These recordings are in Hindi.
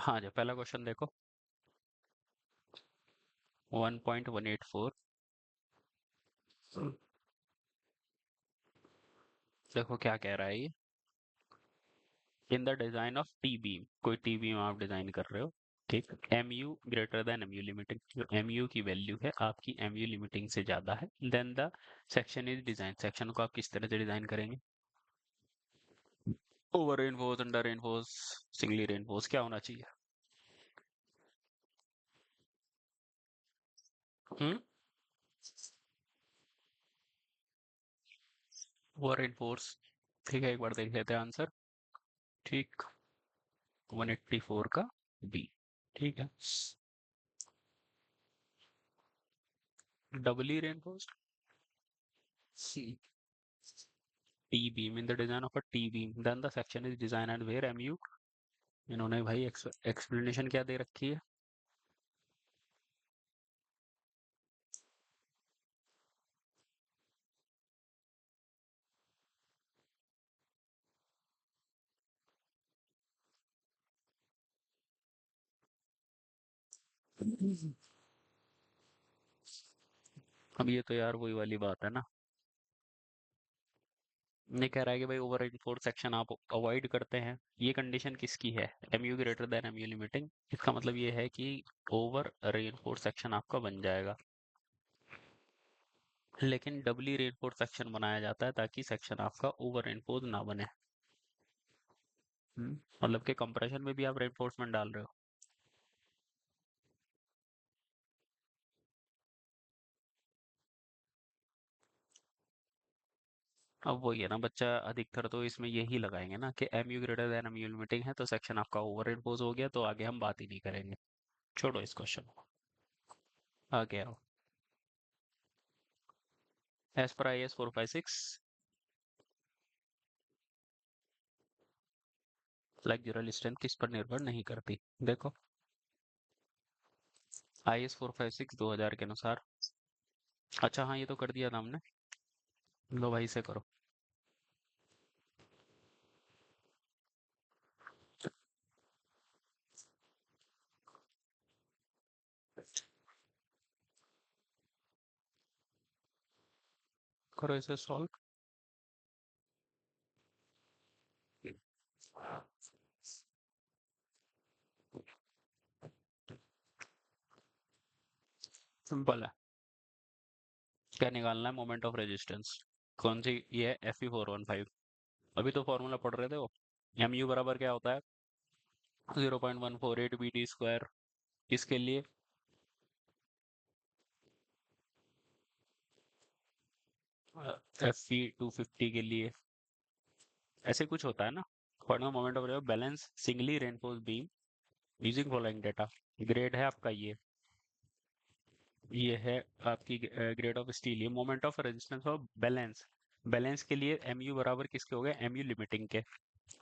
हाँ जी, पहला क्वेश्चन देखो। 1.184। देखो क्या कह रहा है ये। In the design of T beam, कोई टी बीम आप डिजाइन कर रहे हो, ठीक। M U greater than M U limiting, जो एम यू की वैल्यू है आपकी एम यू लिमिटिंग से ज्यादा है, then the section is design, section को आप किस तरह से डिजाइन करेंगे। Over reinforce, under reinforce, singly reinforce, क्या होना चाहिए। हम्म। Over reinforce. ठीक है, एक बार देख लेते हैं आंसर। ठीक। 184 का बी। ठीक है। Doubly reinforce T beam, in the design of a T beam, then the section is design and where M U. इन्होंने भाई एक्सप्लेनेशन क्या दे रखी है। अब ये तो यार वही वाली बात है ना। ये कह रहा है कि भाई ओवर रेनफोर्स सेक्शन आप अवॉइड करते हैं, ये कंडीशन किसकी है। M U greater than M U limiting, इसका मतलब ये है कि ओवर रेनफोर्स सेक्शन आपका बन जाएगा। लेकिन डबली रेनफोर्स सेक्शन बनाया जाता है ताकि सेक्शन आपका ओवर रेनफोर्स ना बने। मतलब कि कंप्रेशन में भी आप रेनफोर्समेंट डाल रहे हो। अब वही है ना बच्चा, अधिकतर तो इसमें यही लगाएंगे ना कि M U greater than M U limiting है तो सेक्शन आपका ओवर इम्पोज हो गया, तो आगे हम बात ही नहीं करेंगे। छोड़ो इस क्वेश्चन को। आगे आओ। As per I S 456 flexural strength किस पर निर्भर नहीं करती। देखो, आई एस 456 2000 के अनुसार। अच्छा हाँ, ये तो कर दिया था हमने। लो भाई से करो। करो इसे सॉल्व। सिंपल है। क्या निकालना है, मोमेंट ऑफ रेजिस्टेंस। कौन सी ये है, एफ ई 415। अभी तो फॉर्मूला पढ़ रहे थे वो। एम यू बराबर क्या होता है, 0.148 बी डी स्क्वायर। इसके लिए एफ ई 250 के लिए ऐसे कुछ होता है ना। Formula moment of balance singly reinforce beam using following data. Grade है आपका ये है आपकी ग्रेड ऑफ स्टील, ये moment of resistance of balance. Balance के लिए एम यू बराबर किसके हो गए, एम यू लिमिटिंग के।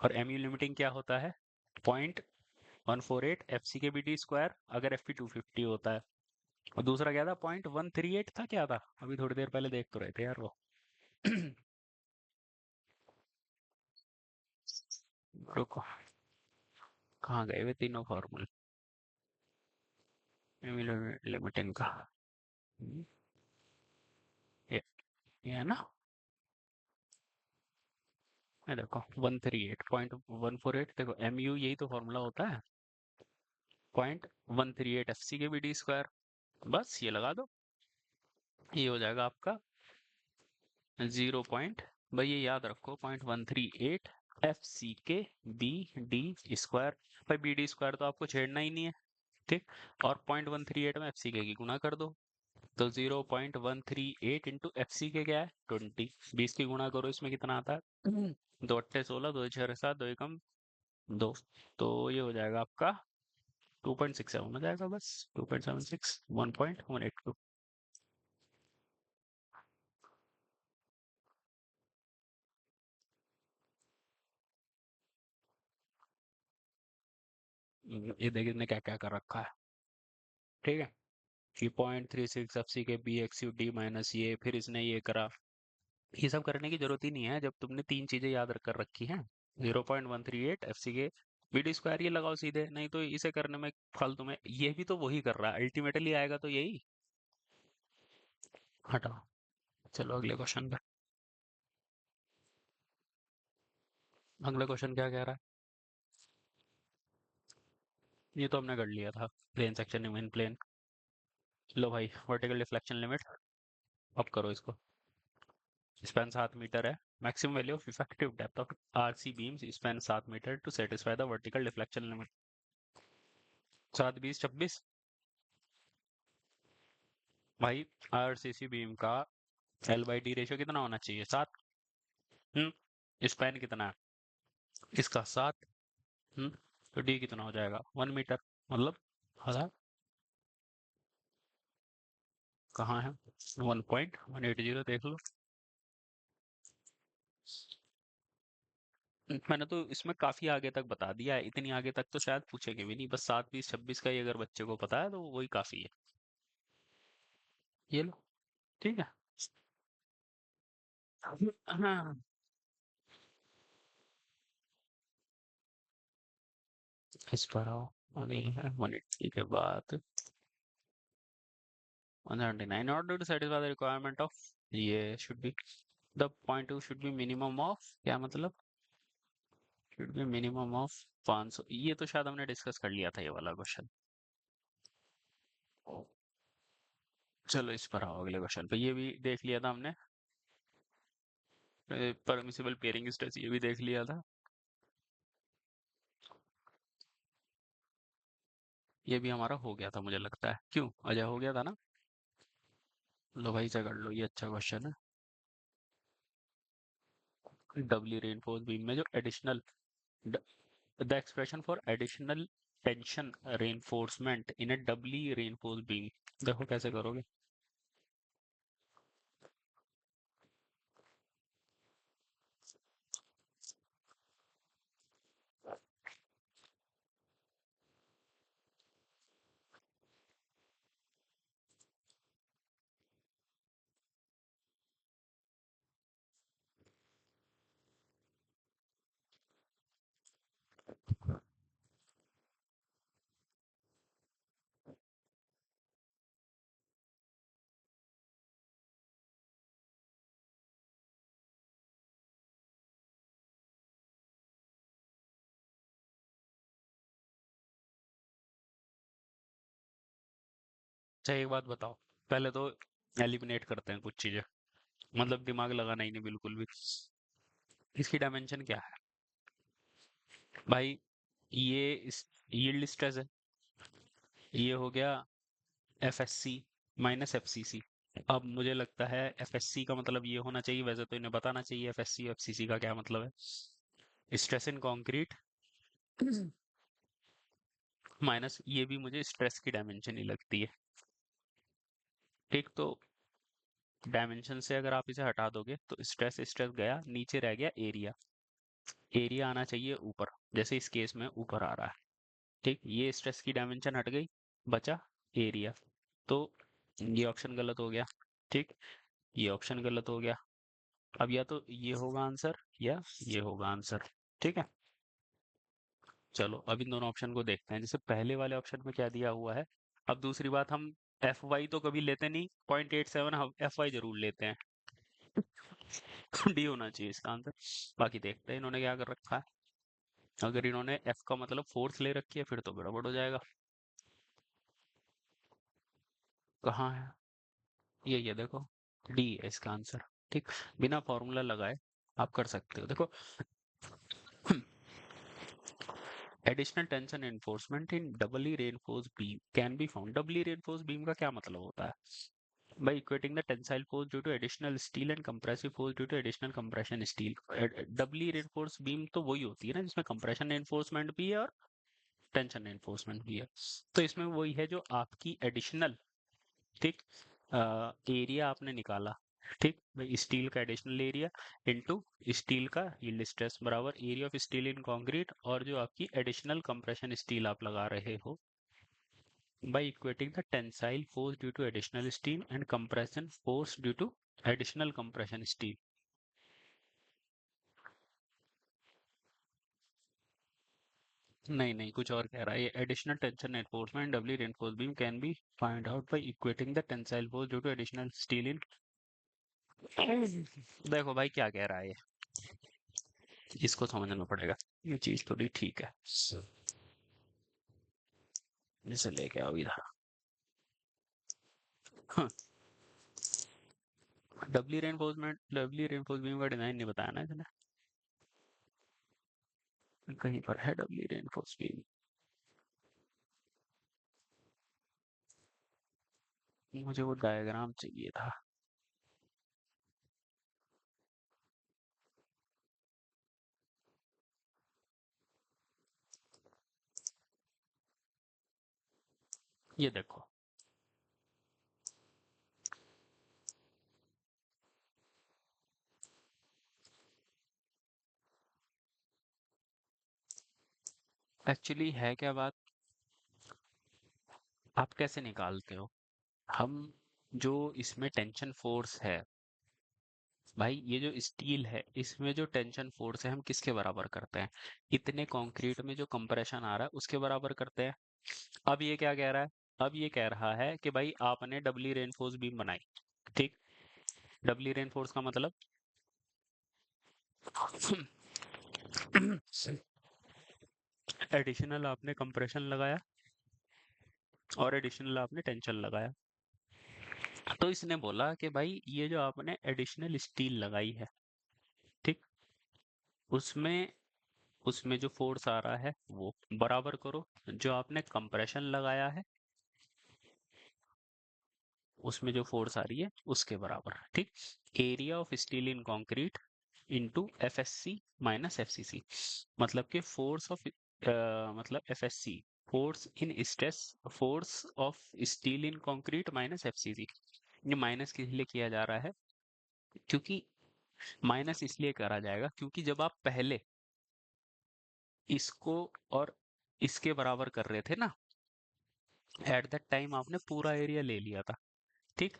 और एम यू लिमिटिंग क्या होता है, 0.148 एफ सी के बी टी स्क्वायर, अगर एफ पी 250 होता है। और दूसरा क्या था, 0.138 था, क्या था अभी थोड़ी देर पहले देख तो रहे थे यार वो। रुको, कहाँ गए वे तीनों फॉर्मूले लिमिटिंग का। हम्म, ये है ना। ये देखो 138.148, देखो एम यू यही तो फॉर्मूला होता है, 0.138 एफ सी के बी डी स्क्वायर। बस ये लगा दो, ये हो जाएगा आपका 0 भाई ये याद रखो, 0.138 एफ सी के बी डी स्क्वायर। भाई बी डी स्क्वायर तो आपको छेड़ना ही नहीं है, ठीक। और 0.138 में एफ सी के की गुना कर दो, तो 0.138 इंटू एफ सी के क्या है 20, 20 की गुणा करो, इसमें कितना आता है, दो अट्ठे 16, दो छः 7, दो एकम 2। तो ये हो जाएगा आपका 2.67 हो जाएगा, बस 2.76, 1.182। ये देखिए इसने क्या क्या कर रखा है, ठीक है। कि 0.36 एफ सी के B X U D minus ये, फिर इसने ये करा। ये सब करने की जरूरत ही नहीं है जब तुमने तीन चीजें याद कर रखी हैं, 0.138 एफ सी के बीडी स्क्वायर ये लगाओ सीधे, नहीं तो इसे करने में फालतू में ये भी तो वही कर रहा है, अल्टीमेटली आएगा तो यही। हटाओ। चलो अगले क्वेश्चन पे। अगला क्वेश्चन क्या कह रहा है? ये तो हमने कर लिया था, प्लेन सेक्शन इन प्लेन। लो भाई, वर्टिकल डिफ्लेक्शन लिमिट। अब करो इसको। स्पैन 7 मीटर है। Maximum value of effective depth of RC beams span 7 metre to satisfy the vertical deflection limit. 7 20 26। भाई आरसीसी बीम का एल बाई डी रेशियो कितना होना चाहिए? 7। स्पैन कितना है इसका? 7। तो डी कितना हो जाएगा? 1 मीटर। मतलब आधा। कहाँ है? 1.180 देख लो। मैंने तो इसमें काफी आगे तक बता दिया है, इतनी आगे तक तो शायद पूछेंगे भी नहीं, बस 7 20 26 का ही अगर बच्चे को पता है तो वही काफी है। ये लो। ठीक है। हाँ। इस पर आओ। अभी है 180 के बाद 179 in order to satisfy the requirement of, ये should be the point 2 should be minimum of, क्या मतलब? should be minimum of 500। ये तो शायद हमने डिस्कस कर लिया था ये वाला क्वेश्चन। चलो इस पर आओ, अगले क्वेश्चन पे। ये भी देख लिया था हमने। परमिसिबल पेयरिंग स्ट्रेस ये भी देख लिया था। ये भी हमारा हो गया था मुझे लगता है, क्यों अजय? हो गया था ना? लो भाई से कर लो, ये अच्छा क्वेश्चन है। डबली रेनफोर्स बीम में जो additional, the expression for additional tension reinforcement in a doubly reinforce beam. देखो कैसे करोगे। अच्छा एक बात बताओ, पहले तो एलिमिनेट करते हैं कुछ चीजें, मतलब दिमाग लगाना ही नहीं बिल्कुल भी। इसकी डायमेंशन क्या है भाई? ये इस यील्ड स्ट्रेस है। ये हो गया F S C minus F C C. अब मुझे लगता है एफ एस सी का मतलब ये होना चाहिए, वैसे तो इन्हें बताना चाहिए F S C F C C का क्या मतलब है। स्ट्रेस इन कंक्रीट माइनस, ये भी मुझे स्ट्रेस की डायमेंशन ही लगती है। ठीक, तो डायमेंशन से अगर आप इसे हटा दोगे तो स्ट्रेस स्ट्रेस गया, नीचे रह गया एरिया। एरिया आना चाहिए ऊपर, जैसे इस केस में ऊपर आ रहा है। ठीक, ये स्ट्रेस की डायमेंशन हट गई, बचा एरिया। तो ये ऑप्शन गलत हो गया। ठीक, ये ऑप्शन गलत हो गया। अब या तो ये होगा आंसर या ये होगा आंसर। ठीक है। चलो अब इन दोनों ऑप्शन को देखते हैं। जैसे पहले वाले ऑप्शन में क्या दिया हुआ है। अब दूसरी बात, हम एफ वाई तो कभी लेते नहीं, 0.87 हम एफ वाई जरूर लेते हैं। डी होना चाहिए इसका आंसर। बाकी देखते हैं इन्होंने क्या कर रखा है। अगर इन्होंने एफ का मतलब फोर्स ले रखी है फिर तो गड़बड़ हो जाएगा। कहाँ है? ये देखो, डी है इसका आंसर। ठीक, बिना फॉर्मूला लगाए आप कर सकते हो। देखो, additional tension enforcement in doubly reinforce beam can be found. Doubly reinforce beam का क्या मतलब होता है by equating the tensile force due to additional steel and compressive force due to additional compression steel। Doubly reinforce beam तो वही होती है ना जिसमें कंप्रेशन एनफोर्समेंट भी है और टेंशन एनफोर्समेंट भी है। तो इसमें वही है जो आपकी एडिशनल, ठीक, एरिया आपने निकाला। ठीक भाई, स्टील का एडिशनल एरिया इनटू स्टील का यील्ड स्ट्रेस बराबर area of steel in concrete, और जो आपकी एडिशनल कंप्रेशन स्टील आप लगा रहे हो, by equating the tensile force due to additional steel and compression force due to additional compression steel। नहीं नहीं, कुछ और कह रहा है ये। Additional tension enforcement doubly reinforce beam can be find out by equating the tensile force due to additional steel in. देखो भाई क्या कह रहा है ये, इसको समझना पड़ेगा। ये चीज थोड़ी ठीक है, इसे लेके आओ इधर। हाँ, डबली रेनफोर्स बीम का डिजाइन नहीं बताया ना इसने, कहीं पर है डबली रेनफोर्स बीम? मुझे वो डायग्राम चाहिए था। ये देखो, एक्चुअली है क्या बात, आप कैसे निकालते हो? हम जो इसमें टेंशन फोर्स है भाई, ये जो स्टील है इसमें जो टेंशन फोर्स है हम किसके बराबर करते हैं? इतने कंक्रीट में जो कंप्रेशन आ रहा है उसके बराबर करते हैं। अब ये क्या कह रहा है? अब ये कह रहा है कि भाई आपने डबली रेनफोर्स बीम बनाई, ठीक। डबली रेनफोर्स का मतलब एडिशनल आपने कंप्रेशन लगाया और एडिशनल आपने टेंशन लगाया। तो इसने बोला कि भाई ये जो आपने एडिशनल स्टील लगाई है, ठीक, उसमें उसमें जो फोर्स आ रहा है वो बराबर करो जो आपने कंप्रेशन लगाया है, उसमें जो फोर्स आ रही है उसके बराबर, ठीक। Area of steel in concrete into F S C minus F C C, मतलब कि फोर्स ऑफ मतलब F S C, force in stress, force of steel in concrete minus F C C. ये माइनस किस लिए किया जा रहा है? क्योंकि माइनस इसलिए करा जाएगा क्योंकि जब आप पहले इसको और इसके बराबर कर रहे थे ना, एट दैट टाइम आपने पूरा एरिया ले लिया था, ठीक।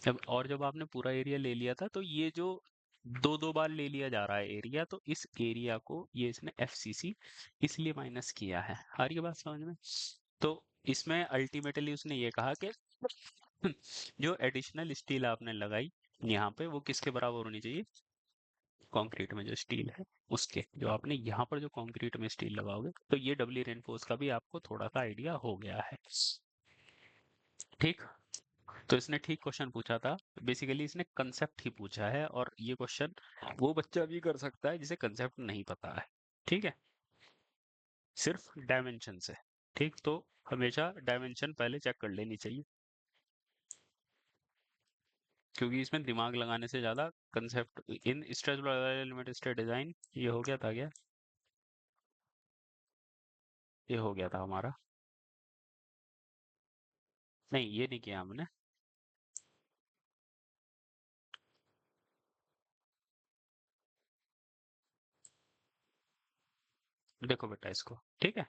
जब आपने पूरा एरिया ले लिया था तो ये जो दो दो बार ले लिया जा रहा है एरिया, तो इस एरिया को ये इसने एफसीसी इसलिए माइनस किया है। आ रही है बात समझ में? तो इसमें अल्टीमेटली उसने ये कहा कि जो एडिशनल स्टील आपने लगाई यहाँ पे वो किसके बराबर होनी चाहिए? कंक्रीट में जो स्टील है उसके, जो आपने यहाँ पर जो कंक्रीट में स्टील लगाओगे, तो ये डबली रेनफोर्स का भी आपको थोड़ा सा आइडिया हो गया है, ठीक। तो इसने ठीक क्वेश्चन पूछा था। बेसिकली इसने कंसेप्ट ही पूछा है, और ये क्वेश्चन वो बच्चा भी कर सकता है जिसे कंसेप्ट नहीं पता है, ठीक है, सिर्फ डायमेंशन से, ठीक। तो हमेशा डायमेंशन पहले चेक कर लेनी चाहिए, क्योंकि इसमें दिमाग लगाने से ज्यादा concept in stretchable element state design, ये हो गया था क्या? ये हो गया था हमारा। नहीं, ये नहीं किया हमने। देखो बेटा इसको, ठीक है,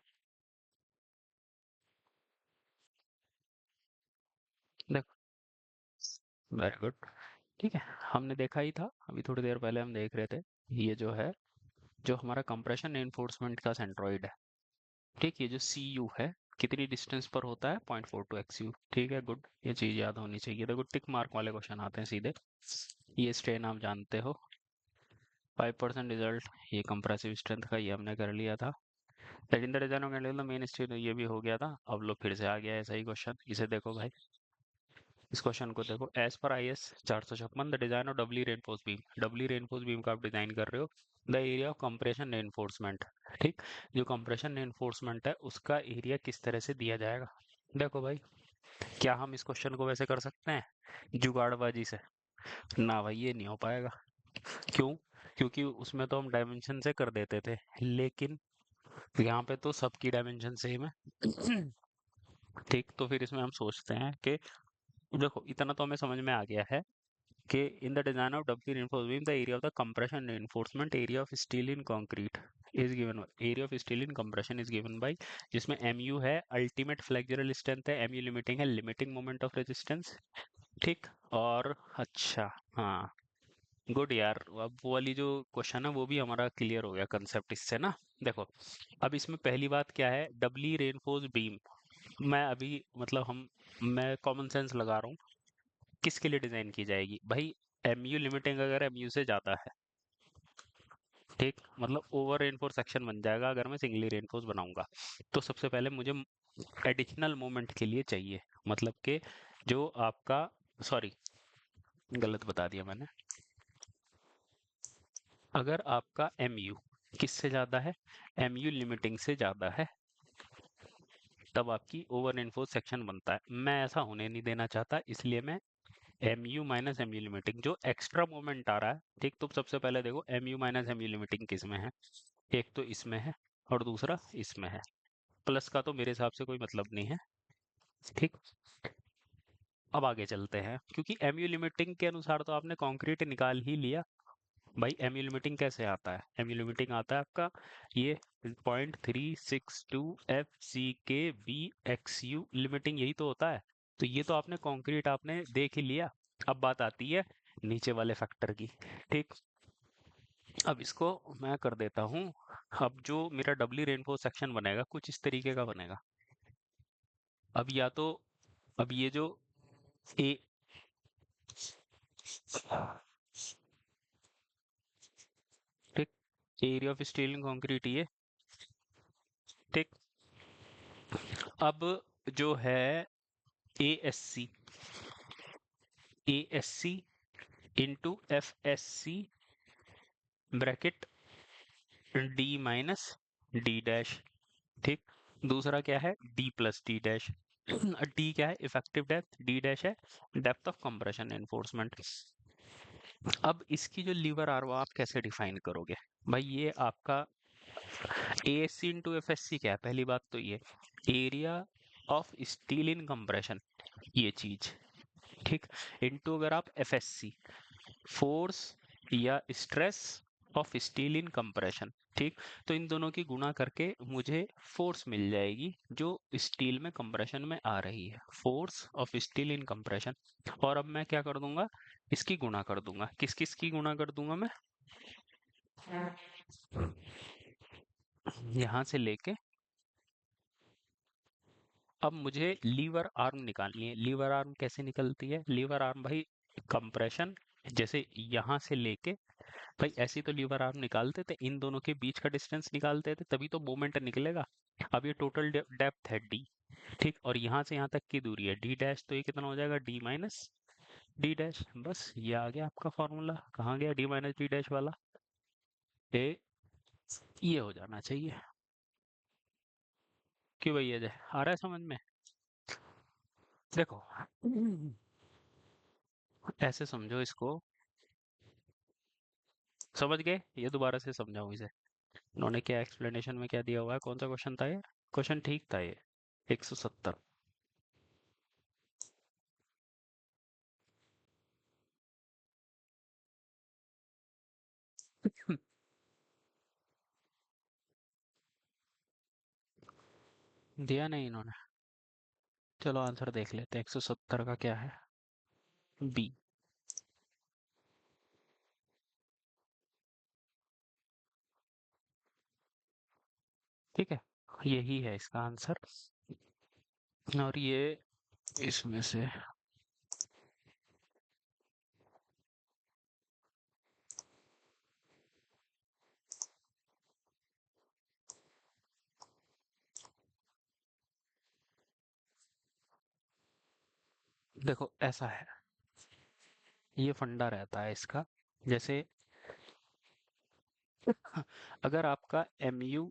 देखो, वेरी गुड, ठीक है। हमने देखा ही था, अभी थोड़ी देर पहले हम देख रहे थे। ये जो है, जो हमारा कंप्रेशन एनफोर्समेंट का सेंट्रोइड है, ठीक, ये जो सी यू है कितनी डिस्टेंस पर होता है? 0.42 एक्स यू, ठीक है, गुड, ये चीज याद होनी चाहिए। देखो टिक मार्क वाले क्वेश्चन आते हैं सीधे। ये स्ट्रेन आप जानते हो, 5% रिजल्ट, ये कंप्रेसिव स्ट्रेंथ का ये हमने कर लिया था। लेकिन the design of main strain ये भी हो गया था। अब लो फिर से आ गया है सही क्वेश्चन, इसे देखो भाई, इस क्वेश्चन को देखो। As per I S 456 the design of doubly reinforce beam, doubly reinforce beam का आप डिजाइन कर रहे हो। The area of compression reinforcement, ठीक, जो कंप्रेशन रेनफोर्समेंट है उसका एरिया किस तरह से दिया जाएगा? देखो भाई, क्या हम इस क्वेश्चन को वैसे कर सकते हैं जुगाड़बाजी से? ना भाई, ये नहीं हो पाएगा। क्यों? क्योंकि उसमें तो हम डायमेंशन से कर देते थे, लेकिन यहाँ पे तो सबकी डायमेंशन सेम है। ठीक, तो फिर इसमें हम सोचते हैं कि देखो इतना तो हमें समझ में आ गया है कि in the design of doubly reinforced beam the area of the compression reinforcement area of steel in concrete is given by area of steel in compression is given by, जिसमें mu है अल्टीमेट फ्लेक्सुरल स्ट्रेंथ है, mu लिमिटिंग है लिमिटिंग मोमेंट ऑफ रेजिस्टेंस, ठीक। और अच्छा, हाँ, गुड यार, अब वो वाली जो क्वेश्चन है वो भी हमारा क्लियर हो गया कंसेप्ट इससे ना। देखो, अब इसमें पहली बात क्या है, डबली रेनफोर्स बीम। मैं अभी मतलब हम मैं कॉमन सेंस लगा रहा हूँ, किसके लिए डिजाइन की जाएगी भाई? एमयू लिमिटिंग अगर एमयू से ज्यादा है, ठीक, मतलब ओवर रेनफोर्स सेक्शन बन जाएगा अगर मैं सिंगली रेनफोर्स बनाऊंगा। तो सबसे पहले मुझे एडिशनल मोमेंट के लिए चाहिए, मतलब कि जो आपका, सॉरी गलत बता दिया मैंने, अगर आपका एमयू किससे ज्यादा है, एमयू लिमिटिंग से ज्यादा है, तब आपकी ओवर इन्फोर्स सेक्शन बनता है। मैं ऐसा होने नहीं देना चाहता, इसलिए मैं एमयू माइनस एमयू लिमिटिंग जो एक्स्ट्रा मोमेंट आ रहा है, ठीक, तो सबसे पहले देखो एमयू माइनस एमयू लिमिटिंग किस में है, एक तो इसमें है और दूसरा इसमें है। प्लस का तो मेरे हिसाब से कोई मतलब नहीं है, ठीक। अब आगे चलते हैं, क्योंकि एमयू लिमिटिंग के अनुसार तो आपने कंक्रीट निकाल ही लिया। भाई एमयू लिमिटिंग कैसे आता है? एमयू लिमिटिंग आता है आपका ये 0.362 एफ सी के बी एक्स यू लिमिटिंग, यही तो होता है। तो ये तो आपने कंक्रीट आपने देख ही लिया। अब बात आती है नीचे वाले फैक्टर की, ठीक। अब इसको मैं कर देता हूँ। अब जो मेरा डबली रेनफोर्स सेक्शन बनेगा कुछ इस तरीके का बनेगा। अब या तो, अब ये जो ए, ठीक, area of steel in concrete ये, ठीक। अब जो है A S C, A S C into F S C bracket D minus D dash, ठीक। दूसरा क्या है, D plus D dash. D क्या है, इफेक्टिव डेप्थ, डी डैश है डेप्थ ऑफ कंप्रेशन एनफोर्समेंट। अब इसकी जो लीवर आर वो आप कैसे डिफाइन करोगे? भाई ये आपका A S C into F S C क्या है, पहली बात तो ये area of steel in compression, ये चीज, ठीक। इंटू अगर आप एफ एस सी, फोर्स या stress of steel in compression, ठीक। तो इन दोनों की गुणा करके मुझे फोर्स मिल जाएगी जो स्टील में कंप्रेशन में आ रही है, force of steel in compression. और अब मैं क्या कर दूंगा, इसकी गुणा कर दूंगा, किस किस की गुणा कर दूंगा मैं, यहां से लेके, अब मुझे लीवर आर्म निकालनी है। लीवर आर्म कैसे निकलती है? लीवर आर्म भाई कंप्रेशन, जैसे यहां से लेके, भाई ऐसी तो लीवर आर्म निकालते थे, इन दोनों के बीच का डिस्टेंस निकालते थे तभी तो मोमेंट निकलेगा। अब ये टोटल डेप्थ है डी, ठीक, और यहाँ से यहाँ तक की दूरी है डी डैश, तो ये कितना हो जाएगा, डी माइनस डी डैश। बस ये आ गया आपका फॉर्मूला। कहाँ गया डी माइनस डी डैश वाला, ये हो जाना चाहिए। क्यों भैया जय, आ रहा है समझ में? देखो, ऐसे समझो इसको, समझ गए? ये दोबारा से समझाऊं इसे, उन्होंने क्या एक्सप्लेनेशन में क्या दिया हुआ है, कौन सा क्वेश्चन था ये? क्वेश्चन ठीक था ये, 170। दिया नहीं इन्होंने? चलो आंसर देख लेते हैं, 170 का क्या है, बी, ठीक है, यही है इसका आंसर। और ये इसमें से, देखो ऐसा है, ये फंडा रहता है इसका, जैसे अगर आपका mu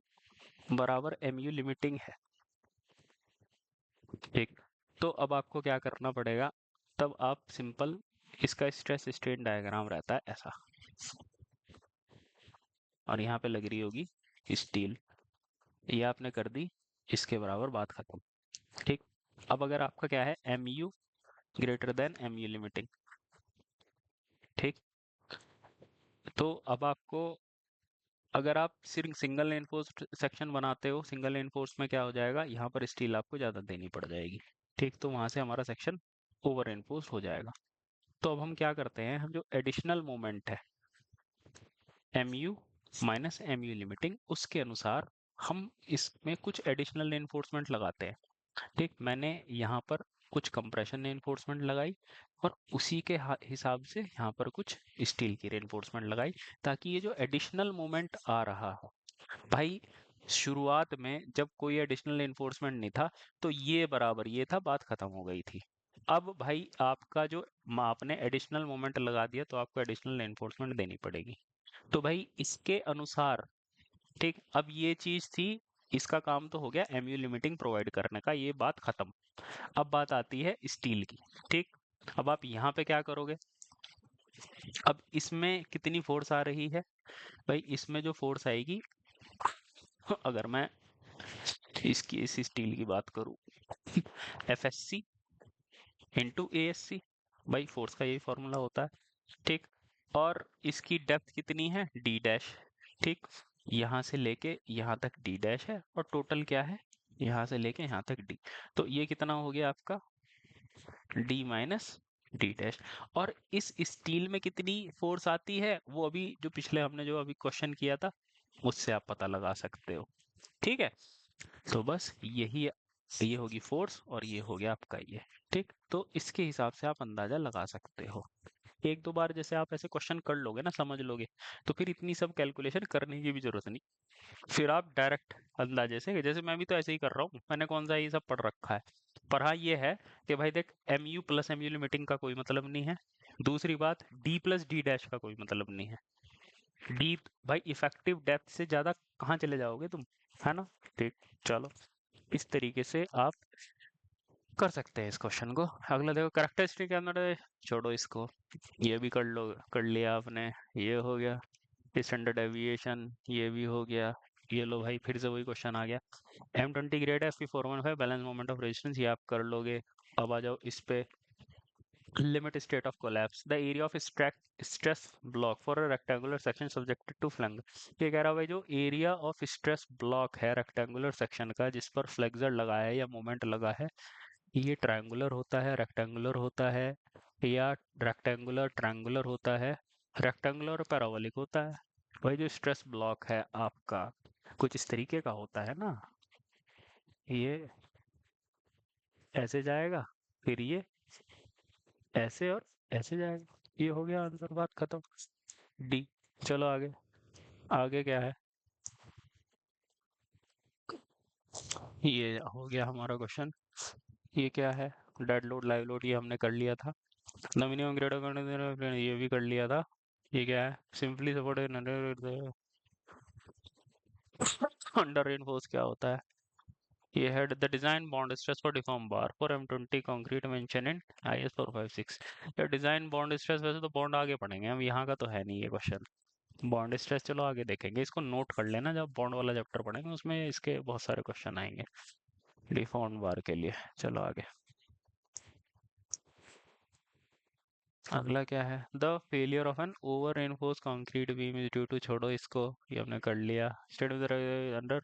बराबर mu लिमिटिंग है, ठीक, तो अब आपको क्या करना पड़ेगा, तब आप सिंपल, इसका स्ट्रेस स्ट्रेन डायग्राम रहता है ऐसा, और यहाँ पे लग रही होगी स्टील, ये आपने कर दी, इसके बराबर बात खत्म, ठीक। अब अगर आपका क्या है, mu greater than mu limiting, ठीक, तो अब आपको, अगर आप सिर्फ सिंगल एनफोर्स सेक्शन बनाते हो, सिंगल एनफोर्स में क्या हो जाएगा, यहाँ पर स्टील आपको ज्यादा देनी पड़ जाएगी, ठीक, तो वहां से हमारा सेक्शन ओवर एनफोर्स हो जाएगा। तो अब हम क्या करते हैं, हम जो एडिशनल मोमेंट है mu माइनस mu लिमिटिंग, उसके अनुसार हम इसमें कुछ एडिशनल रेनफोर्समेंट लगाते हैं। ठीक, मैंने यहाँ पर कुछ कंप्रेशन रेनफोर्समेंट लगाई और उसी के हिसाब से यहाँ पर कुछ स्टील की रेनफोर्समेंट लगाई, ताकि ये जो एडिशनल मोमेंट आ रहा है भाई, शुरुआत में जब कोई एडिशनल रेनफोर्समेंट नहीं था तो ये बराबर ये था, बात खत्म हो गई थी। अब भाई आपका जो आपने एडिशनल मोमेंट लगा दिया तो आपको एडिशनल रेनफोर्समेंट देनी पड़ेगी। तो भाई इसके अनुसार, ठीक, अब ये चीज थी, इसका काम तो हो गया एमयू लिमिटिंग प्रोवाइड करने का, ये बात खत्म। अब बात आती है स्टील की। ठीक, अब आप यहाँ पे क्या करोगे, अब इसमें कितनी फोर्स आ रही है भाई, इसमें जो फोर्स आएगी, अगर मैं इसकी इस स्टील की बात करूं, F S C into A S C, भाई फोर्स का यही फॉर्मूला होता है। ठीक, और इसकी डेप्थ कितनी है, डी डैश। ठीक, यहाँ से लेके यहाँ तक डी डैश है, और टोटल क्या है, यहाँ से लेके यहाँ तक डी। तो ये कितना हो गया आपका, डी माइनस डी डैश। और इस स्टील में कितनी फोर्स आती है, वो अभी जो पिछले हमने जो अभी क्वेश्चन किया था उससे आप पता लगा सकते हो। ठीक है, तो बस यही, ये होगी फोर्स और ये हो गया आपका ये। ठीक, तो इसके हिसाब से आप अंदाजा लगा सकते हो। एक दो बार जैसे आप ऐसे क्वेश्चन कर लोगे ना, समझ लोगे, तो फिर इतनी सब कैलकुलेशन करने की भी जरूरत नहीं। फिर आप डायरेक्ट अंदाजे से, जैसे मैं भी तो ऐसे ही कर रहा हूँ, मैंने कौन सा ये सब पढ़ रखा है। पर हाँ ये है कि भाई देख, M U plus M U limiting का कोई मतलब नहीं है। दूसरी बात, डी प्लस डी डैश का कोई मतलब नहीं है। डी, भाई इफेक्टिव डेप्थ से ज्यादा कहाँ चले जाओगे तुम, है ना। ठीक, चलो, इस तरीके से आप कर सकते हैं इस क्वेश्चन को। अगला देखो, करेक्टरिस्टिक अंदर, छोड़ो इसको, ये भी कर लो, कर लिया आपने, ये हो गया। स्टैंडर्ड डेविएशन ये भी हो गया। ये लो भाई, फिर से वही क्वेश्चन आ गया, M20 grade FP415 balance moment of resistance, ये आप कर लोगे। अब आ जाओ इस पे, limit state of collapse, the area of stress block for a rectangular section subjected to flange. ये कह रहा है भाई, जो एरिया ऑफ स्ट्रेस ब्लॉक है रेक्टेंगुलर सेक्शन का, जिस पर फ्लेक्सर लगा है या मोमेंट लगा है, ये ट्रायंगुलर होता है, रेक्टेंगुलर होता है, या रेक्टेंगुलर ट्रायंगुलर होता है, रेक्टेंगुलर और पैराबोलिक होता है। भाई जो स्ट्रेस ब्लॉक है आपका कुछ इस तरीके का होता है ना, ये ऐसे जाएगा, फिर ये ऐसे और ऐसे जाएगा, ये हो गया आंसर, बात खत्म। डी। चलो आगे, आगे क्या है, ये हो गया हमारा क्वेश्चन। ये क्या है, डेड लोड लाइव लोड, ये हमने कर लिया था। मिनिमम ग्रेड ये भी कर लिया था। ये क्या है, सिंपली सपोर्ट अंडर रेनफोर्स क्या होता है, ये है the design bond stress for deform bar for M20 concrete mention in IS 456। ये डिजाइन बॉन्ड स्ट्रेस, वैसे तो बॉन्ड आगे पढ़ेंगे हम, यहाँ का तो है नहीं ये क्वेश्चन। बॉन्ड स्ट्रेस चलो आगे देखेंगे, इसको नोट कर लेना, जब बॉन्ड वाला चैप्टर पढ़ेंगे उसमें इसके बहुत सारे क्वेश्चन आएंगे डिफॉर्म बार के लिए। चलो आगे, अगला क्या है, the failure of an over reinforce concrete beam is due to, छोड़ो इसको, ये हमने कर लिया। State under,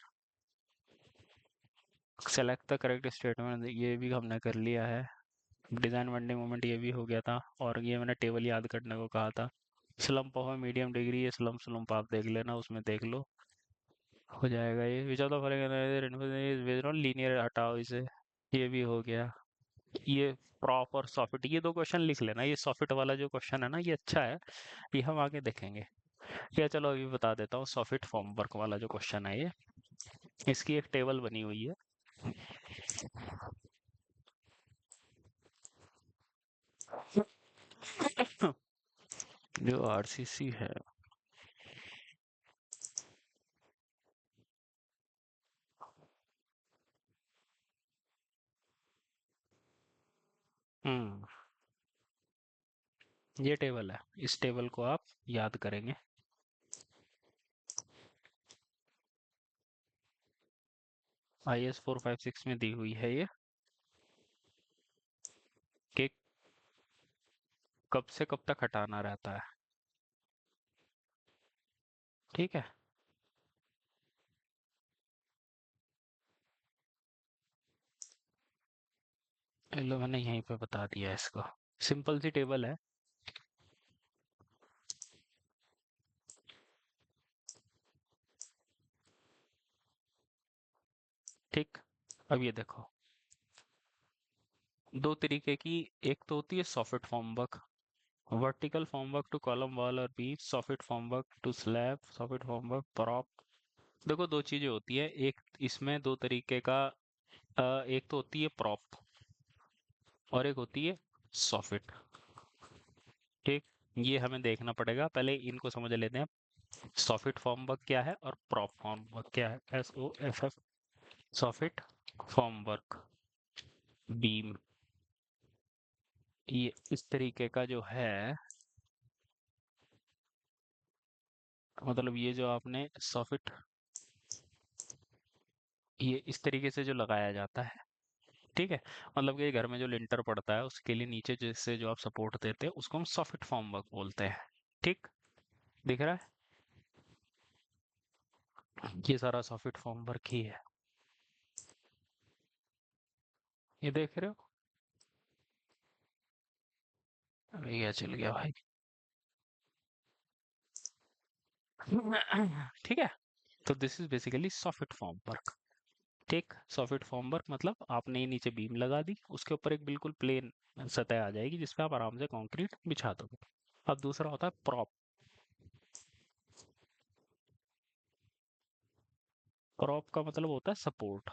select the correct statement, ये भी हमने कर लिया है। डिजाइन बेंडिंग मोमेंट ये भी हो गया था, और ये मैंने टेबल याद करने को कहा था। स्लम्प ऑफ मीडियम डिग्री, ये स्लम्प स्लम्प आप देख लेना, उसमें देख लो, हो जाएगा ये। विच ऑफ द फॉलोइंग लीनियर, हटाओ इसे, ये भी हो गया। ये प्रॉपर सॉफिट, ये दो क्वेश्चन लिख लेना, ये सॉफिट वाला जो क्वेश्चन है ना ये अच्छा है, ये हम आगे देखेंगे। या चलो अभी बता देता हूँ, सॉफिट फॉर्म वर्क वाला जो क्वेश्चन है ये, इसकी एक टेबल बनी हुई है। जो आरसीसी है, हम्म, ये टेबल है, इस टेबल को आप याद करेंगे। IS 456 में दी हुई है ये, कि कब से कब तक हटाना रहता है। ठीक है, ये लो मैंने यहीं पे बता दिया इसको, सिंपल सी टेबल है। ठीक। अब ये देखो, दो तरीके की, एक तो होती है soffit formwork, vertical formwork to column wall और beam, soffit formwork to slab, soffit formwork prop. देखो दो चीजें होती है, एक इसमें दो तरीके का, एक तो होती है प्रॉप और एक होती है सॉफिट। ठीक, ये हमें देखना पड़ेगा, पहले इनको समझ लेते हैं। सॉफिट फॉर्मवर्क क्या है और प्रॉप फॉर्मवर्क क्या है। SOFF, सॉफिट फॉर्मवर्क बीम, ये इस तरीके का जो है, मतलब ये जो आपने सॉफिट, ये इस तरीके से जो लगाया जाता है, ठीक है। मतलब कि घर में जो लिंटर पड़ता है उसके लिए नीचे जैसे जो आप सपोर्ट देते हैं उसको हम सॉफिट फॉर्मवर्क बोलते हैं। ठीक, दिख रहा है, ये सारा सॉफिट फॉर्मवर्क ही है, ये देख रहे हो। अभी क्या चल गया भाई। ठीक है, तो this is basically soffit formwork. ठीक, सॉफिट फॉर्मवर्क मतलब आपने ये नीचे बीम लगा दी, उसके ऊपर एक बिल्कुल प्लेन सतह आ जाएगी जिसपे आप आराम से कंक्रीट बिछा दोगे। अब दूसरा होता है प्रॉप। प्रॉप का मतलब होता है सपोर्ट,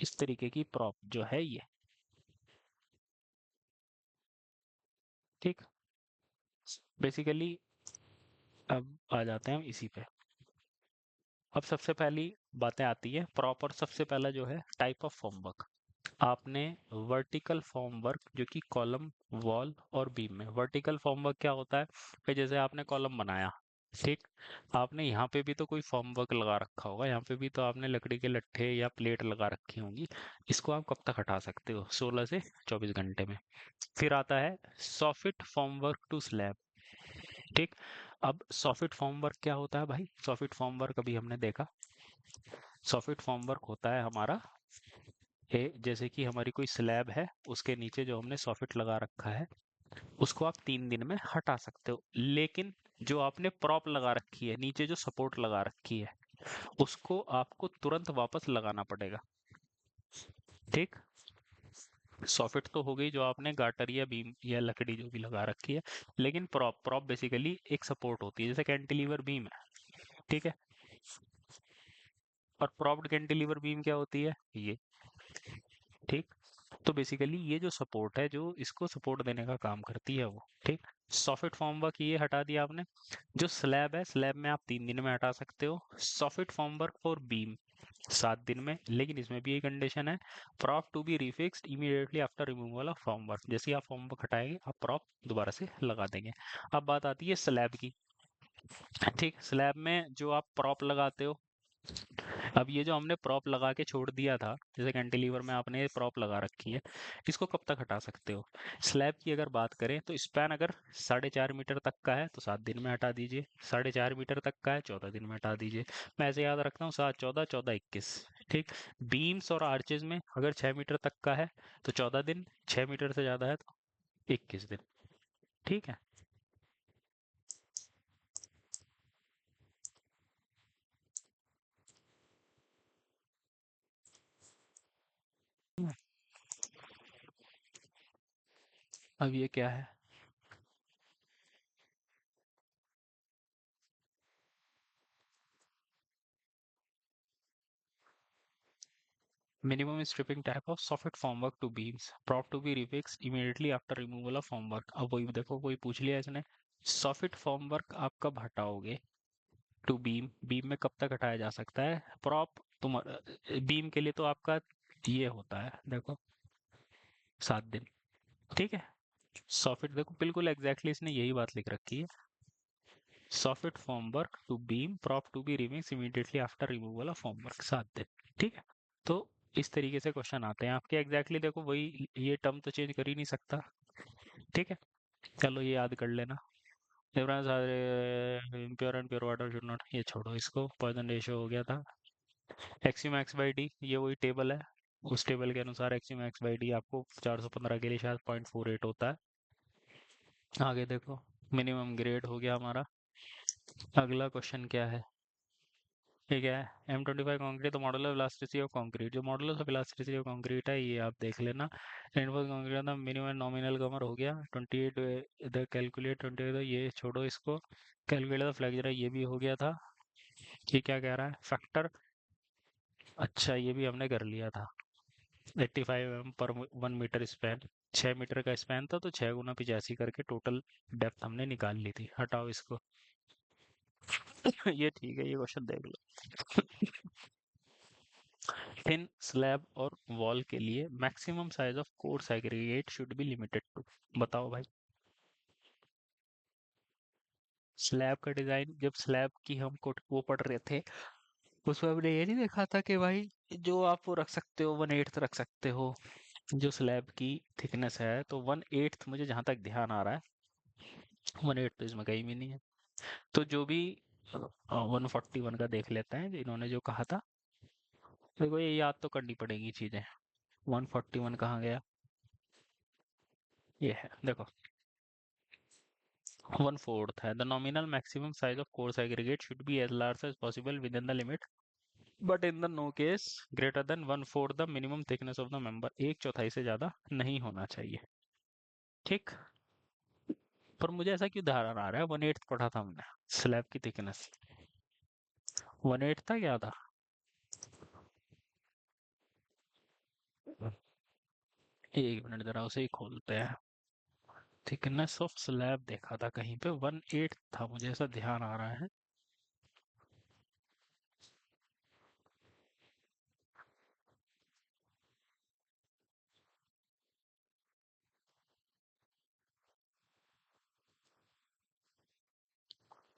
इस तरीके की प्रॉप जो है ये। ठीक, बेसिकली अब आ जाते हैं हम इसी पे। अब सबसे पहली बातें आती है प्रॉपर, सबसे पहला जो है टाइप ऑफ फॉर्मवर्क। आपने वर्टिकल फॉर्म वर्क जो कि कॉलम, वॉल और बीम में, वर्टिकल फॉर्म वर्क क्या होता है कि जैसे आपने कॉलम बनाया, ठीक, आपने यहाँ पे भी तो कोई फॉर्म वर्क लगा रखा होगा, यहाँ पे भी तो आपने लकड़ी के लट्ठे या प्लेट लगा रखी होंगी। इसको आप कब तक हटा सकते हो? 16 से 24 घंटे में। फिर आता है soffit form work to slab. ठीक, अब सॉफिट फॉर्म वर्क क्या होता है भाई? सॉफिट फॉर्म वर्क अभी हमने देखा, सॉफिट फॉर्म वर्क होता है हमारा, जैसे कि हमारी कोई स्लैब है, उसके नीचे जो हमने सॉफिट लगा रखा है उसको आप 3 दिन में हटा सकते हो, लेकिन जो आपने प्रॉप लगा रखी है, नीचे जो सपोर्ट लगा रखी है, उसको आपको तुरंत वापस लगाना पड़ेगा। ठीक, सॉफिट तो हो गई जो आपने गाटर या बीम या लकड़ी जो भी लगा रखी है, लेकिन प्रॉप, प्रॉप बेसिकली एक सपोर्ट होती है, जैसे कैंटिलीवर बीम है। ठीक है, और प्रॉप्ड कैंटिलीवर बीम क्या होती है? ये। ठीक, तो बेसिकली ये जो सपोर्ट है, जो इसको सपोर्ट देने का काम करती है वो। ठीक, सॉफिट फॉर्मवर्क ये हटा दिया आपने। जो स्लैब है, स्लैब में आप 3 दिन में हटा सकते हो। सॉफिट फॉर्मवर्क फॉर बीम 7 दिन में, लेकिन इसमें भी एक कंडीशन है, prop to be refixed immediately after removal of formwork. जैसे ही आप फॉर्मवर्क हटाएंगे आप प्रॉप दोबारा से लगा देंगे। अब बात आती है स्लैब की। ठीक, स्लैब में जो आप प्रॉप लगाते हो, अब ये जो हमने प्रॉप लगा के छोड़ दिया था, जैसे कैंटिलीवर में आपने प्रॉप लगा रखी है, इसको कब तक हटा सकते हो? स्लैब की अगर बात करें तो स्पैन अगर 4.5 मीटर तक का है तो 7 दिन में हटा दीजिए, 4.5 मीटर तक का है 14 दिन में हटा दीजिए। मैं ऐसे याद रखता हूँ, 7, 14, 14, 21। ठीक, बीम्स और आर्चेज में अगर 6 मीटर तक का है तो 14 दिन, 6 मीटर से ज्यादा है तो 21 दिन। ठीक है, अब ये क्या है? Minimum stripping type of soffit formwork to beams. Prop to be refixed immediately after removal of formwork. अब वही देखो, कोई पूछ लिया इसने, soffit formwork आप कब हटाओगे टू बीम? बीम में कब तक हटाया जा सकता है? प्रॉप तुम बीम के लिए तो आपका ये होता है, देखो, 7 दिन। ठीक है, सॉफिट देखो बिल्कुल एग्जैक्टली इसने यही बात लिख रखी है, soffit formwork to beam prop to be remix immediately after removal of formwork, 7 दिन। ठीक है, तो इस तरीके से क्वेश्चन आते हैं आपके एग्जैक्टली, देखो वही, ये टर्म तो चेंज कर ही नहीं सकता। ठीक है, चलो ये याद कर लेना। Difference impure and pure water should not, ये छोड़ो इसको, पॉइजन रेशियो हो गया था। एक्स मैक्स बाई डी, ये वही टेबल है, उस टेबल के अनुसार एक्स मैक्स बाई डी आपको 415 के लिए शायद 0.48 होता है। आगे देखो, मिनिमम ग्रेड हो गया हमारा। अगला क्वेश्चन क्या है? ठीक है। M25 कंक्रीट तो मॉडुलर इलास्टिसिटी ऑफ कंक्रीट, जो modular of elasticity of concrete है ये आप देख लेना। रेनफोर्स कंक्रीट का मिनिमम नॉमिनल कवर हो गया 28, इधर कैलकुलेट 28, ये छोड़ो इसको। कैलकुलेट द फ्लेक्सर ये भी हो गया था। ये क्या कह रहा है फैक्टर, अच्छा ये भी हमने कर लिया था। 85 mm पर 1 मीटर स्पैन, 6 मीटर का स्पैन था तो 6 × 85 करके टोटल डेप्थ हमने निकाल ली थी। हटाओ इसको। ये ठीक है, ये क्वेश्चन देख लो। थिन स्लैब और वॉल के लिए maximum size of coarse aggregate should be limited to. बताओ भाई। स्लैब का डिजाइन, जब स्लैब की हम वो पढ़ रहे थे उसमें हमने ये नहीं देखा था कि भाई जो आप वो रख सकते हो 1/8 रख सकते हो। जो स्लैब की थिकनेस है तो 1/8, मुझे जहां तक ध्यान आ रहा है 1/8 तो इसमें कहीं भी नहीं है। तो जो भी 141 का देख लेते हैं इन्होंने जो कहा था। देखो ये याद तो करनी पड़ेगी चीजें। 141 कहाँ गया, ये है देखो। 1/4 है, the nominal maximum size of coarse aggregate should be as large as possible within the limit but in the no case greater than 1/4 the minimum thickness of the member. 1/4 से ज्यादा नहीं होना चाहिए। ठीक। पर मुझे ऐसा क्यों ध्यान आ रहा है 1/8 पढ़ा था हमने स्लैब की थिकनेस। 1/8 था क्या था। एक मिनट जरा उसे ही खोलते हैं। थिकनेस ऑफ स्लैब देखा था कहीं पे 1/8 था, मुझे ऐसा ध्यान आ रहा है।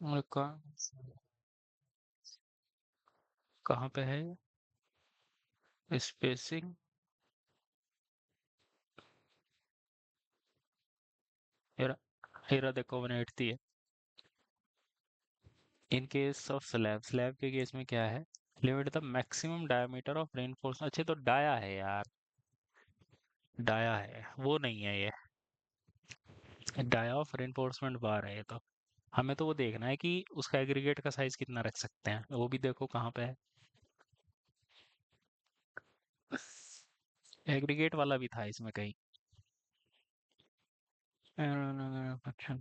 और कहाँ पे है स्पेसिंग। हेरा, हेरा देखो 1/8 थी है। In case of slab, slab के केस में क्या है, limit the maximum diameter of reinforce. अच्छे तो डाया है यार, डाया है वो नहीं है ये। डाया ऑफ रेनफोर्समेंट बार है ये तो। हमें तो वो देखना है कि उसका एग्रीगेट का साइज कितना रख सकते हैं, वो भी देखो कहाँ पे है। एग्रीगेट वाला भी था इसमें कहीं। अच्छा।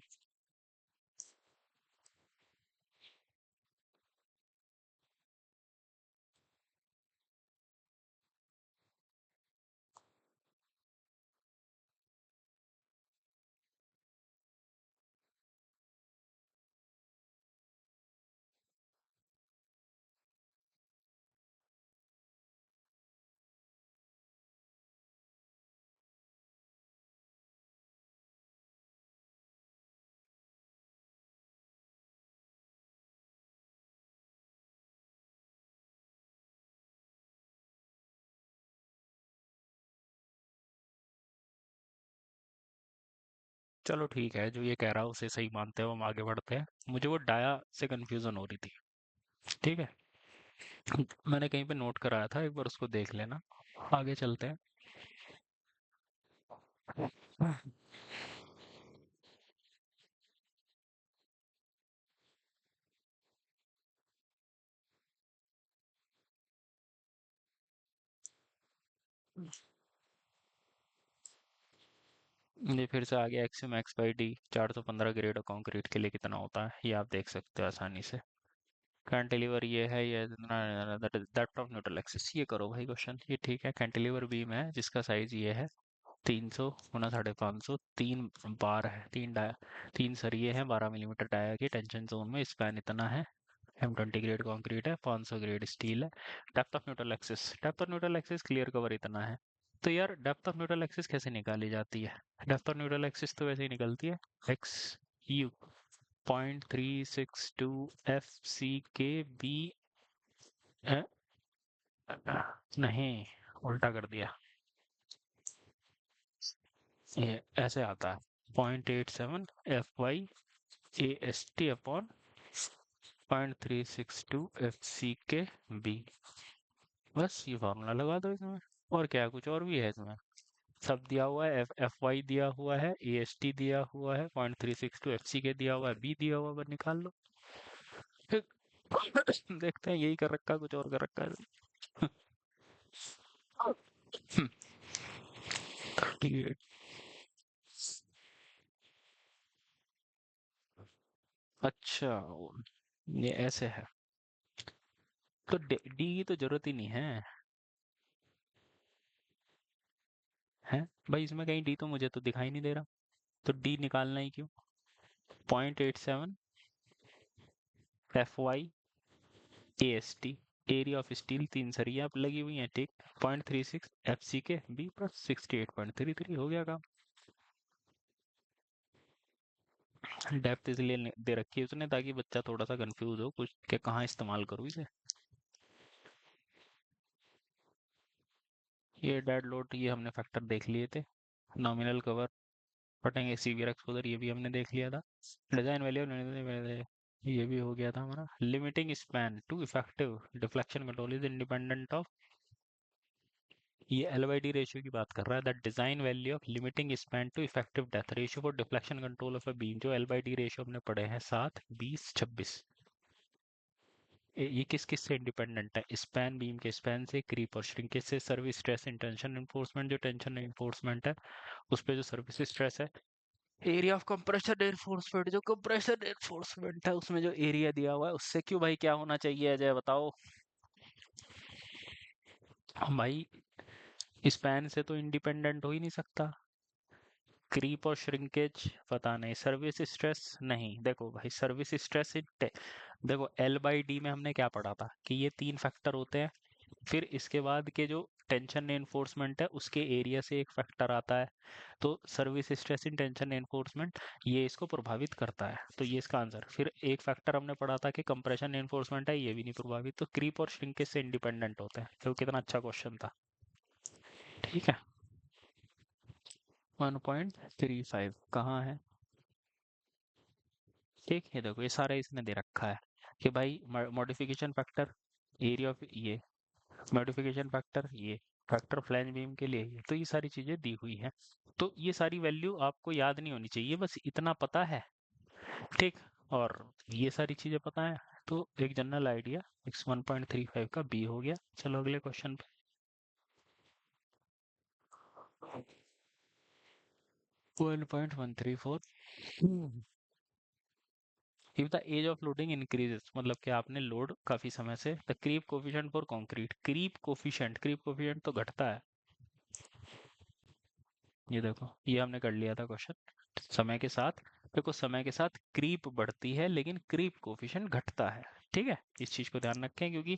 चलो ठीक है, जो ये कह रहा है उसे सही मानते हैं, हम आगे बढ़ते हैं। मुझे वो डाया से कंफ्यूजन हो रही थी। ठीक है। मैंने कहीं पे नोट कराया था, एक बार उसको देख लेना। आगे चलते हैं। ये फिर से आ गया x max by D. 415 grade of concrete के लिए कितना होता है ये आप देख सकते हो आसानी से। कैंटिलीवर ये है, ये डेप्थ ऑफ न्यूट्रल एक्सिस। ये करो भाई क्वेश्चन, ये ठीक है। कैंटिलीवर बीम है जिसका साइज ये है 300 × 550, 3 बार है, 3 सरिये हैं 12 मिलीमीटर डाया के टेंशन जोन में, स्पैन इतना है। M20 ग्रेड कंक्रीट है, 500 ग्रेड स्टील है। Depth of neutral axis, depth of neutral axis clear cover इतना है। तो यार डेप्थ ऑफ न्यूट्रल एक्सिस कैसे निकाली जाती है। डेप्थ ऑफ न्यूट्रल एक्सिस तो वैसे ही निकलती है, एक्स यू 0.362 FCK B। नहीं, उल्टा कर दिया। ये ऐसे आता है 0.87 FY AST upon 0.362 FCK B। बस ये फॉर्मूला लगा दो इसमें। और क्या, कुछ और भी है इसमें। सब दिया हुआ है, FY दिया हुआ है, AST दिया हुआ है, 0.362 FCK दिया हुआ है, B दिया हुआ है, बस निकाल लो। ठीक। देखते हैं, यही कर रखा है, कुछ और कर रखा है। 38। अच्छा, ये ऐसे है। तो डी की तो जरूरत ही नहीं है। है भाई, इसमें कहीं डी तो मुझे तो दिखाई नहीं दे रहा। तो डी निकालना ही क्यों? 0.87 FY AST, area of steel, 3 सरिया अब लगी हुई हैं, ठीक। 0.36 FCK B प्लस 68.33 हो गया काम। डेप्थ इसलिए दे रखी है उसने ताकि बच्चा थोड़ा सा कंफ्यूज हो कुछ कि कहाँ इस्तेमाल करूँ इसे। ये डेड लोड, ये हमने फैक्टर देख लिए थे। नॉमिनल कवर फटेंगे, सीवियर एक्सपोजर ये भी हमने देख लिया था। डिजाइन वैल्यू ये भी हो गया था हमारा। Limiting span to effective deflection control is independent of, ये एल बाई डी रेशियो की बात कर रहा है, that design value of limiting span to effective depth ratio for deflection control of a beam, जो एल बाई डी रेशियो हमने पढ़े हैं 7, 20, 26। ये किस किस से इंडिपेंडेंट है? स्पैन, बीम के स्पैन से, क्रीप और श्रिंकेज से, service stress in tension enforcement, जो टेंशन एनफोर्समेंट है उस पे जो सर्विस स्ट्रेस है, एरिया ऑफ कंप्रेशन एनफोर्समेंट, जो कंप्रेशन एनफोर्समेंट है उसमें जो एरिया दिया हुआ है उससे क्यों भाई क्या होना चाहिए अजय बताओ। भाई स्पैन से तो इंडिपेंडेंट हो ही नहीं सकता। क्रीप और श्रिंकेज पता नहीं, सर्विस स्ट्रेस नहीं। देखो भाई, सर्विस स्ट्रेस देखो एल बाई डी में हमने क्या पढ़ा था कि ये 3 फैक्टर होते हैं। फिर इसके बाद के जो टेंशन एनफोर्समेंट है उसके एरिया से एक फैक्टर आता है। तो service stress in tension enforcement ये इसको प्रभावित करता है, तो ये इसका आंसर। फिर एक फैक्टर हमने पढ़ा था कि कंप्रेशन एनफोर्समेंट है, ये भी नहीं प्रभावित, तो क्रीप और श्रिंकेज से इंडिपेंडेंट होते हैं। तो कितना अच्छा क्वेश्चन था। ठीक है। 1.35 कहाँ है? ठीक है, देखो ये सारा इसने दे रखा है कि भाई मॉडिफिकेशन फैक्टर, एरिया ऑफ ये, मॉडिफिकेशन फैक्टर ये, फैक्टर फ्लैंज बीम के लिए ये, तो ये सारी चीजें दी हुई हैं। तो ये सारी वैल्यू आपको याद नहीं होनी चाहिए, बस इतना पता है, ठीक। और ये सारी चीजें पता है, तो एक जनरल आइडिया x 1.35 का बी हो गया। चलो अगले क्वेश्चन पे। 1.134। If the age of loading increases, मतलब कि आपने लोड काफी समय से, the creep coefficient for concrete, creep coefficient तो घटता है। ये देखो, ये हमने कर लिया था क्वेश्चन। समय के साथ, देखो समय के साथ क्रीप बढ़ती है लेकिन क्रीप कोफिशिएंट घटता है। ठीक है, इस चीज को ध्यान रखें क्योंकि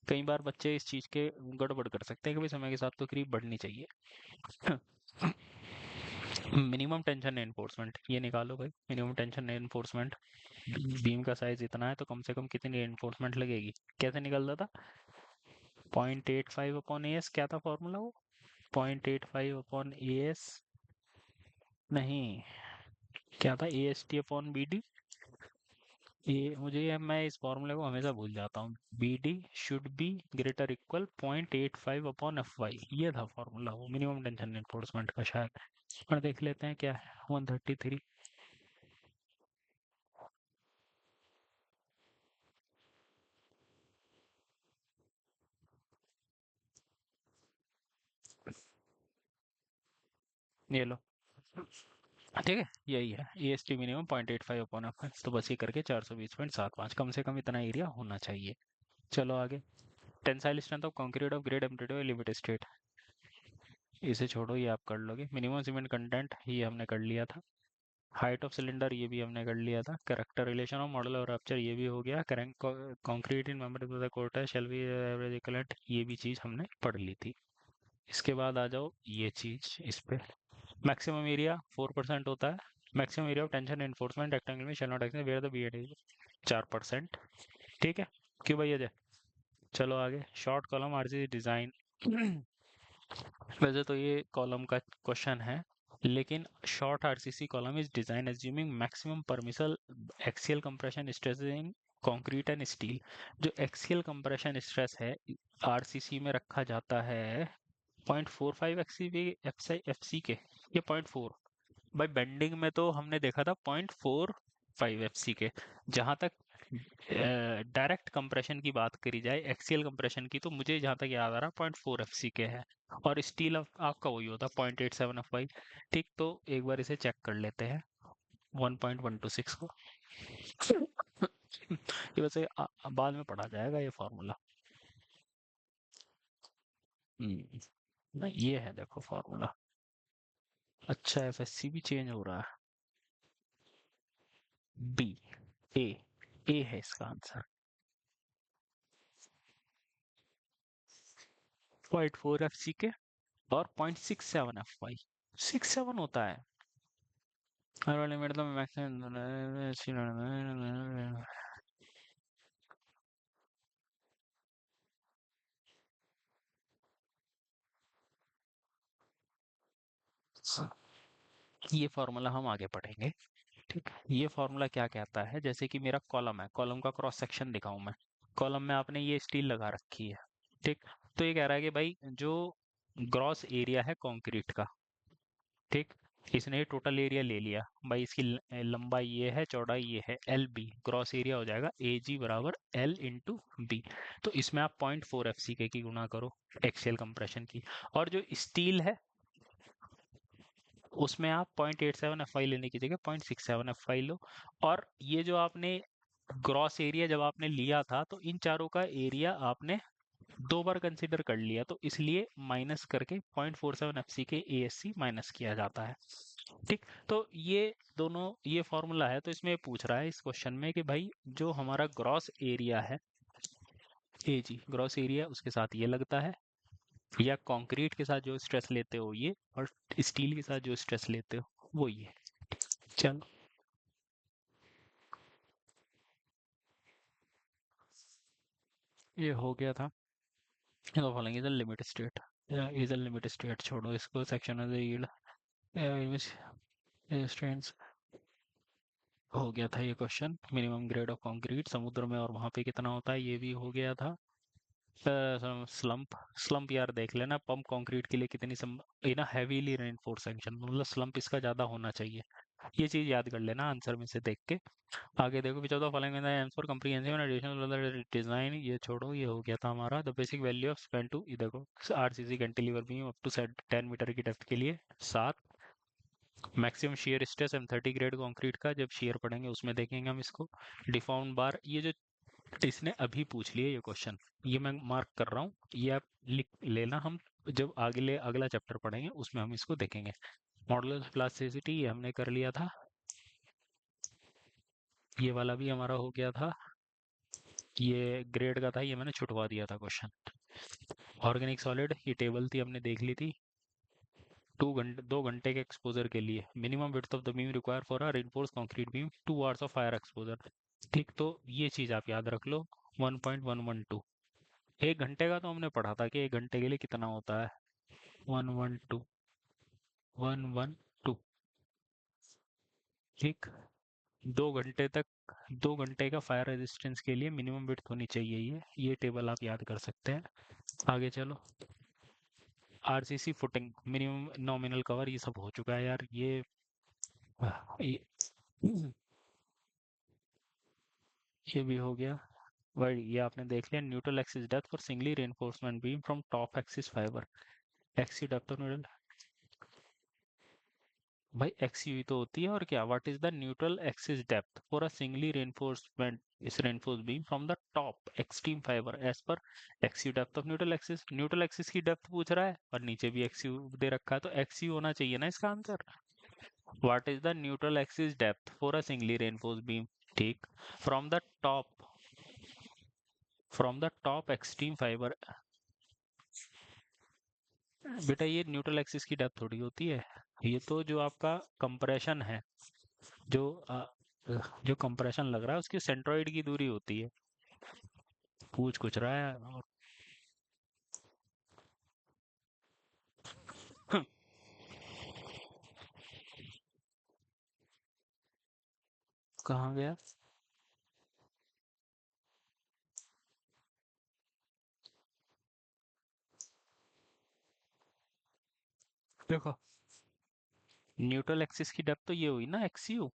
कई बार बच्चे इस चीज के गड़बड़ कर सकते हैं कि भाई समय के साथ तो क्रीप बढ़नी चाहिए। मिनिमम टेंशन एनफोर्समेंट ये निकालो भाई, मिनिमम टेंशन एनफोर्समेंट, बीम का साइज इतना है तो कम से कम कितनी एनफोर्समेंट लगेगी? कैसे निकलता था? 0.85 अपॉन ए एस, क्या था फॉर्मूला वो? 0.85 अपॉन ए एस, नहीं, क्या था? A S T upon B D. ये मुझे मैं इस फॉर्मूले को हमेशा भूल जाता हूँ। B D should be greater equal 0.85 upon F Y, ये था फॉर्मूला वो मिनिमम टेंशन एनफोर्समेंट का शायद। और देख लेते हैं क्या है। 133। ये लो, ठीक है, यही है A S T minimum 0.85 upon F, तो बस ये करके 420.75, कम से कम इतना एरिया होना चाहिए। चलो आगे। Tensile strength of concrete of grade amplitude limit state, इसे छोड़ो, ये आप कर लोगे। मिनिमम सीमेंट कंटेंट ये हमने कर लिया था। हाइट ऑफ सिलेंडर ये भी हमने कर लिया था। कैरेक्टर रिलेशन ऑफ मॉडल और रप्चर ये भी हो गया। Concrete in member of the Carta shall be average equivalent, ये भी चीज हमने पढ़ ली थी। इसके बाद आ जाओ ये चीज इस पे। मैक्सिमम एरिया 4% होता है। Maximum area of tension enforcement rectangle में shall not extend where the B D is 4%। ठीक है, क्यों भाई अजय? चलो आगे। Short column RCC design. वैसे तो ये कॉलम का क्वेश्चन है, लेकिन short RCC column is design assuming maximum permissible axial compression stress in concrete and steel. जो एक्सियल कंप्रेशन स्ट्रेस है आरसीसी में रखा जाता है 0.45 एफसी के, ये 0.4। भाई बेंडिंग में तो हमने देखा था 0.45 एफसी के। जहां तक डायरेक्ट कंप्रेशन की बात करी जाए, एक्सियल कंप्रेशन की, तो मुझे जहाँ तक याद आ रहा है 0.4 एफ सी के है, और स्टील आपका वही होता है 0.87 एफ वाई। ठीक, तो एक बार इसे चेक कर लेते हैं 1.126 को। ये वैसे बाद में पढ़ा जाएगा ये फॉर्मूला। नहीं, ये है देखो फॉर्मूला। अच्छा, एफएससी भी चेंज हो रहा है। बी, ए, ए है इसका आंसर। 0.4 एफ सी के और 0.67 एफ वाई। 67 होता है। हर वाले में मतलब मैक्सिमम। ये फॉर्मूला हम आगे पढ़ेंगे। ठीक, ये फॉर्मूला क्या कहता है, जैसे कि मेरा कॉलम है, कॉलम का क्रॉस सेक्शन दिखाऊं मैं। कॉलम में आपने ये स्टील लगा रखी है। ठीक, तो ये कह रहा है कि भाई जो ग्रॉस एरिया है कंक्रीट का, ठीक, इसने टोटल एरिया ले लिया भाई, इसकी लंबाई ये है, चौड़ाई ये है, एल बी, ग्रॉस एरिया हो जाएगा ए जी बराबर एल इंटू बी। तो इसमें आप 0.4 एफ सी के की गुणा करो एक्सियल कंप्रेशन की, और जो स्टील है उसमें आप 0.87 एफ आई लेने की जगह 0.67 एफ आई लो। और ये जो आपने ग्रॉस एरिया जब आपने लिया था, तो इन चारों का एरिया आपने दो बार कंसिडर कर लिया, तो इसलिए माइनस करके 0.47 एफ सी के ए एस सी माइनस किया जाता है। ठीक, तो ये दोनों, ये फॉर्मूला है, तो इसमें पूछ रहा है इस क्वेश्चन में कि भाई जो हमारा ग्रॉस एरिया है ए जी, ग्रॉस एरिया उसके साथ ये लगता है, या कंक्रीट के साथ जो स्ट्रेस लेते हो ये, और स्टील के साथ जो स्ट्रेस लेते हो वो ये। चलो, ये हो गया था। तो बोलेंगे इधर लिमिट स्टेट, इधर लिमिट स्टेट छोड़ो इसको, section of the yield strength. हो गया था ये question. Minimum grade of concrete समुद्र में और वहां पे कितना होता है, ये भी हो गया था। स्लंप, स्लंप यार देख लेना, पंप कंक्रीट के लिए कितनी ये ना हैवीली रेनफोर्स सेक्शन, मतलब स्लंप इसका ज्यादा होना चाहिए। ये चीज याद कर लेना आंसर में से देख के। आगे देखो, which of the following answer comprehensive and additional design, ये छोड़ो, ये हो गया था हमारा। The basic value of span to, ये देखो RCC cantilever beam up to 10 meter की डेप्थ के लिए 7। Maximum shear stress M30 grade concrete का जब शेयर पढ़ेंगे उसमें देखेंगे हम इसको। डिफाउंड बार, ये जो इसने अभी पूछ लिया ये क्वेश्चन, ये मैं मार्क कर रहा हूँ, ये आप लिख लेना, हम जब अगले अगला चैप्टर पढ़ेंगे उसमें हम इसको देखेंगे। मॉडुलस प्लास्टिसिटी ये हमने कर लिया था, ये वाला भी हमारा हो गया था, ये ग्रेड का था, ये मैंने छुटवा दिया था क्वेश्चन। ऑर्गेनिक सॉलिड, ये टेबल थी हमने देख ली थी। 2 घंटे के एक्सपोजर के लिए minimum width of the beam require for a reinforce concrete beam 2 hours of fire exposure. ठीक, तो ये चीज आप याद रख लो, 1.112। 1 घंटे का तो हमने पढ़ा था कि 1 घंटे के लिए कितना होता है, 112, 112। ठीक, 2 घंटे तक, 2 घंटे का फायर रेजिस्टेंस के लिए मिनिमम विड्थ होनी चाहिए, ये टेबल आप याद कर सकते हैं। आगे चलो, RCC footing, minimum nominal cover, ये सब हो चुका है यार, ये, ये भी हो गया। वही, ये आपने देख लिया। Neutral axis depth for singly reinforcement beam from top axis fiber, axis depth of neutral, भाई एक्सयू तो होती है, और क्या, what is the neutral axis depth for a singly reinforcement is reinforce beam from the top extreme fiber as per x u depth of neutral axis. Neutral axis की डेप्थ पूछ रहा है और नीचे भी एक्सयू दे रखा है, तो एक्सयू होना चाहिए ना इसका answer. What is the neutral axis depth for a singly reinforce beam, ठीक, from the top, from the top extreme fiber. बेटा ये न्यूट्रल एक्सिस की डेप्थ थोड़ी होती है, ये तो जो आपका कंप्रेशन है, जो जो कंप्रेशन लग रहा है उसकी सेंट्रोइड की दूरी होती है। पूछ कुछ रहा है और कहाँ गया। देखो, न्यूट्रल एक्सिस की डेप्थ तो ये हुई ना एक्सयू,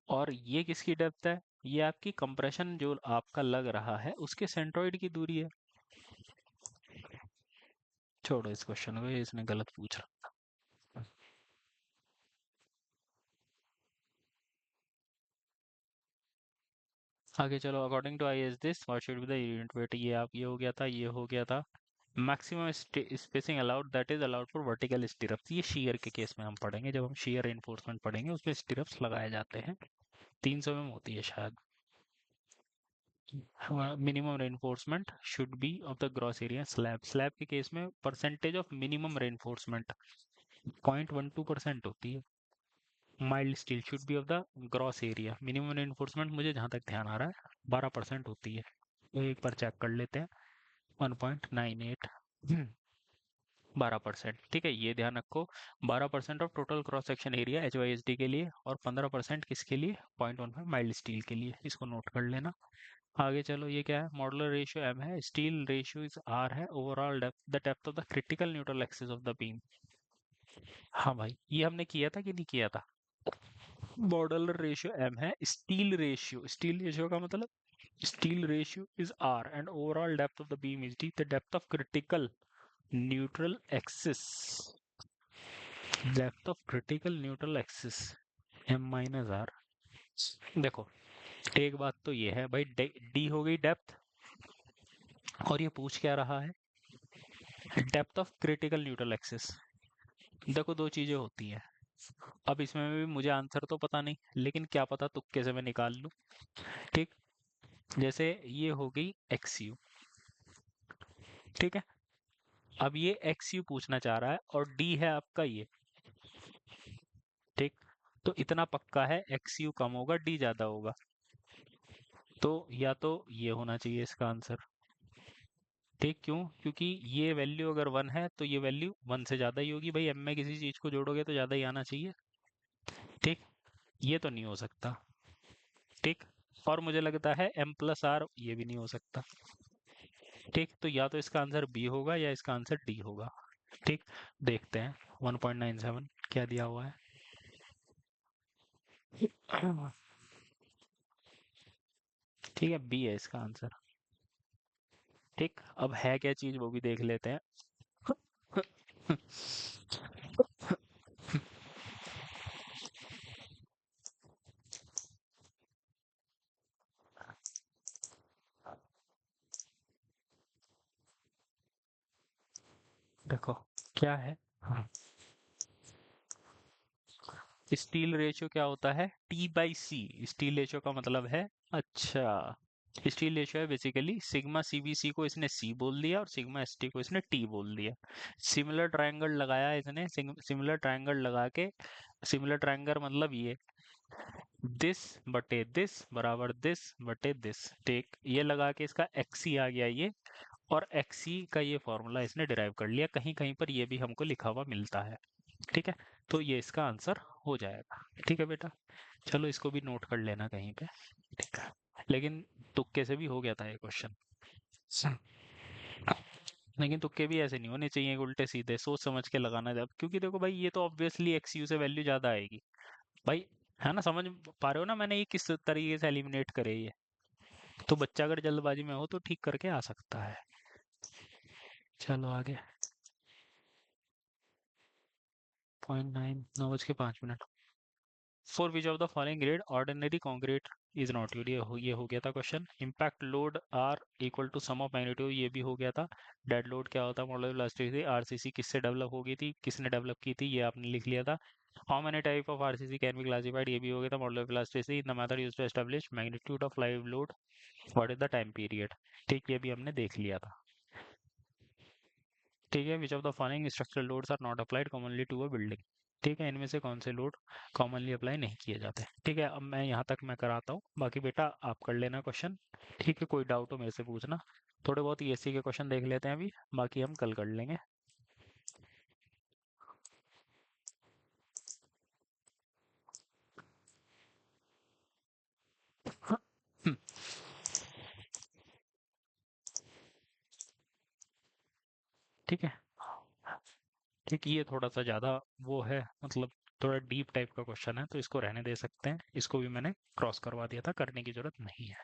और ये किसकी डेप्थ है, ये आपकी कंप्रेशन जो आपका लग रहा है उसके सेंट्रोइड की दूरी है। छोड़ो इस क्वेश्चन को, ये इसने गलत पूछ रहा। आगे चलो, according to I S this what should be the unit weight, ये आप ये हो गया था, ये हो गया था। Maximum spacing allowed that is allowed for vertical stirrups, ये शीयर के केस में हम पढ़ेंगे, जब हम शीयर रेनफोर्समेंट पढ़ेंगे उसमें स्टिरप्स लगाए जाते हैं। 300 में होती है शायद। Minimum reinforcement should be of the gross area slab, slab के केस में परसेंटेज ऑफ मिनिमम रेनफोर्समेंट 0.12% होती है। Mild steel should be of the gross area, minimum reinforcement मुझे जहां तक ध्यान आ रहा है 12% होती है। तो एक बार चेक कर लेते हैं। 1.98 12%, ठीक है, ये ध्यान रखो। 12% of total cross section area H Y S D के लिए, और 15% किसके लिए, 0.15 माइल्ड स्टील के लिए, इसको नोट कर लेना। आगे चलो, ये क्या है, मॉडुलर रेशियो एम है, स्टील रेशियो इज आर है, overall depth the depth of the critical neutral axis of the beam. हाँ भाई, ये हमने किया था कि नहीं किया था। मॉडुलर रेशियो एम है, स्टील रेशियो का मतलब steel ratio is R and overall depth of the beam is D, the depth of critical neutral axis, depth of critical neutral axis M minus R. देखो, एक बात तो ये है भाई, डी हो गई डेप्थ, और ये पूछ क्या रहा है, depth of critical neutral axis. देखो, दो चीजें होती हैं। अब इसमें भी मुझे आंसर तो पता नहीं, लेकिन क्या पता तुक्के से मैं निकाल लूं। ठीक, जैसे ये हो गई एक्स यू, ठीक है। अब ये एक्स यू पूछना चाह रहा है और डी है आपका ये, ठीक। तो इतना पक्का है एक्स यू कम होगा, डी ज्यादा होगा। तो या तो ये होना चाहिए इसका आंसर, ठीक। क्यों? क्योंकि ये वैल्यू अगर 1 है तो ये वैल्यू 1 से ज्यादा ही होगी भाई, एम में किसी चीज को जोड़ोगे तो ज्यादा ही आना चाहिए, ठीक। ये तो नहीं हो सकता, ठीक। और मुझे लगता है एम प्लस आर ये भी नहीं हो सकता, ठीक। तो या तो इसका आंसर बी होगा या इसका आंसर डी होगा, ठीक। देखते हैं 1.97 क्या दिया हुआ है। ठीक है, बी है इसका आंसर, ठीक। अब है क्या चीज वो भी देख लेते हैं। देखो क्या है, हाँ, स्टील रेशियो क्या होता है, T by C, steel ratio का मतलब है, अच्छा, स्टील रेशियो है बेसिकली सिग्मा सीबीसी को इसने सी बोल दिया और सिग्मा एसटी को इसने टी बोल दिया। सिमिलर ट्रायंगल लगाया इसने, सिमिलर ट्रायंगल लगा के, सिमिलर ट्रायंगल मतलब ये दिस बटे दिस बराबर दिस बटे दिस, ठीक। ये लगा के इसका एक्सी आ गया ये, और एक्सी का ये फॉर्मूला इसने डिराइव कर लिया, कहीं कहीं पर ये भी हमको लिखा हुआ मिलता है, ठीक है। तो ये इसका आंसर हो जाएगा, ठीक है बेटा। चलो इसको भी नोट कर लेना कहीं पे, ठीक है। लेकिन तुक्के से भी हो गया था ये क्वेश्चन, लेकिन तुक्के भी ऐसे नहीं होने चाहिए उल्टे सीधे, सोच समझ के लगाना जब, क्योंकि देखो भाई ये तो ऑब्वियसली एक्स यू से वैल्यू ज्यादा आएगी भाई, है ना, समझ पा रहे हो ना मैंने ये किस तरीके से एलिमिनेट करे ये। तो बच्चा अगर जल्दबाजी में हो तो ठीक करके आ सकता है। चलो आगे, 0.9, 9:05। For which of the following grade ordinary concrete is not used, ये हो गया था question. Impact load are equal to sum of magnitude, ये भी हो गया था। डेड लोड क्या होता है, मॉडल इलास्टिसिटी, आरसीसी किससे डेवलप हो गई थी, किसने डेवलप की थी, ये आपने लिख लिया था। How many type of RCC can be classified, ये भी हो गया था। Model elasticity, the method used to establish magnitude of live load, what is the time period, ठीक, ये भी हमने देख लिया था, ठीक है। Which of the following structural loads are not applied commonly to a building, ठीक है, इनमें से कौन से लोड कॉमनली अप्लाई नहीं किए जाते, ठीक है। अब मैं यहाँ तक मैं कराता हूँ, बाकी बेटा आप कर लेना क्वेश्चन, ठीक है। कोई डाउट हो मेरे से पूछना। थोड़े बहुत ईएससी के क्वेश्चन देख लेते हैं अभी, बाकी हम कल कर लेंगे। ठीक है, ठीक, ये थोड़ा सा ज्यादा वो है मतलब, थोड़ा डीप टाइप का क्वेश्चन है तो इसको रहने दे सकते हैं, इसको भी मैंने क्रॉस करवा दिया था, करने की जरूरत नहीं है।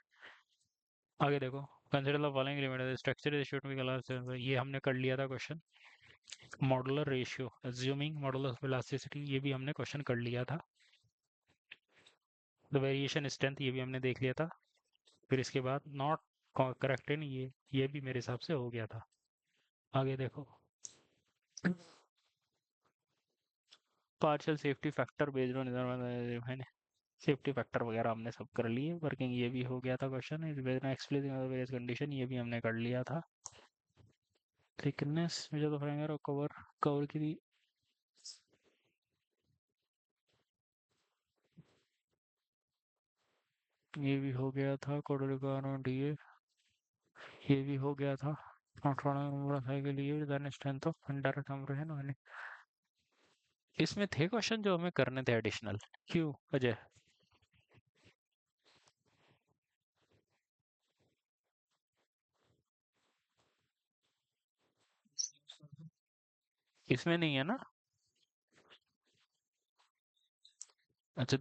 आगे देखो, consider the following limit structure ratio to be class, ये हमने कर लिया था क्वेश्चन। Modular ratio assuming modulus velocity, ये भी हमने क्वेश्चन कर लिया था। द वेरिएशन स्ट्रेंथ, ये भी हमने देख लिया था। फिर इसके बाद नॉट करेक्ट इन, ये भी मेरे हिसाब से हो गया था। आगे देखो, partial safety factor based on है, सेफ्टी फैक्टर वगैरह हमने सब कर लिए। वर्किंग, ये भी हो गया था क्वेश्चन। एक्सप्लेन कंडीशन, ये भी हमने कर लिया था। थिकनेस मुझे तो फ्रेंगर और कवर, कवर की, ये भी हो गया था। कोड रिक्वायरमेंट, ये भी हो गया था। के लिए then strength of indirect compression, इसमें थे क्वेश्चन जो हमें करने थे एडिशनल। क्यों अजय? इसमें नहीं है ना? अच्छा।